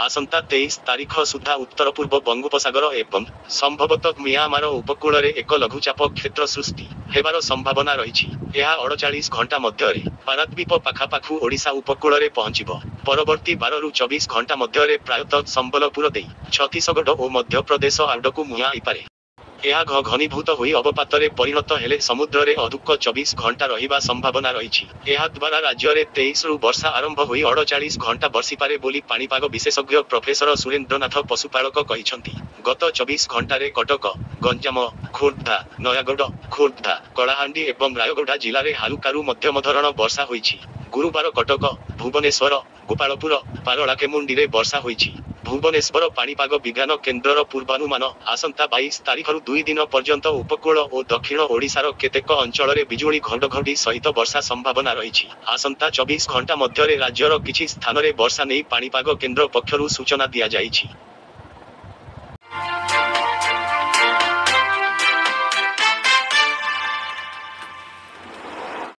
आसंता 23 तारीख सुधा उत्तर पूर्व बंगोपसागर एवं संभवतः मियांमार उपकूल रे एक लघुचाप क्षेत्र सृष्टि हेबार संभावना रही। 48 घंटा मध्य पारादीप पाखापाखु ओडिशा उपकूल रे पहुंचिब। परवर्ती 12 ରୁ 24 घंटा मध्य प्रायतः संबलपुर दे छत्तीसगढ़ और मध्य प्रदेश आड़कू मुहांपारे। यह घनीभूत हुई अवपातरे परिणत हेले समुद्र रे अधिक 24 घंटा रहिबा संभावना रही। यह द्वारा राज्य में 23 रु वर्षा आरंभ हुई 48 घंटा बर्षिपारे बोली पाणीपाग विशेषज्ञ प्रोफेसर सुरेंद्रनाथ पशुपालक कहिसंती। गत 24 घंटे कटक, गंजाम, खोर्धा, नयागढ़, खोर्धा, कलाहांडी एवं रायगढ़ जिले में हालुकारु मध्यम धरण वर्षा होईछि। गुरुवार कटक, भुवनेश्वर, गोपालपुर, पारलाखेमुंडी रे वर्षा होईछि। भुवनेश्वर पाणीपाग विज्ञान केन्द्रर पूर्वानुमान आसंता 22 तारीख 2 दिन पर्यंत उपकूल और दक्षिण ओडिशार केतेक अंचल में बिजुली घड़घड़ी सहित वर्षा संभावना रही। आसंता 24 घंटा मध्य राज्यर किछि स्थान में वर्षा नहीं पाणीपाग केन्द्र पक्षरु सूचना दिया जाइछि।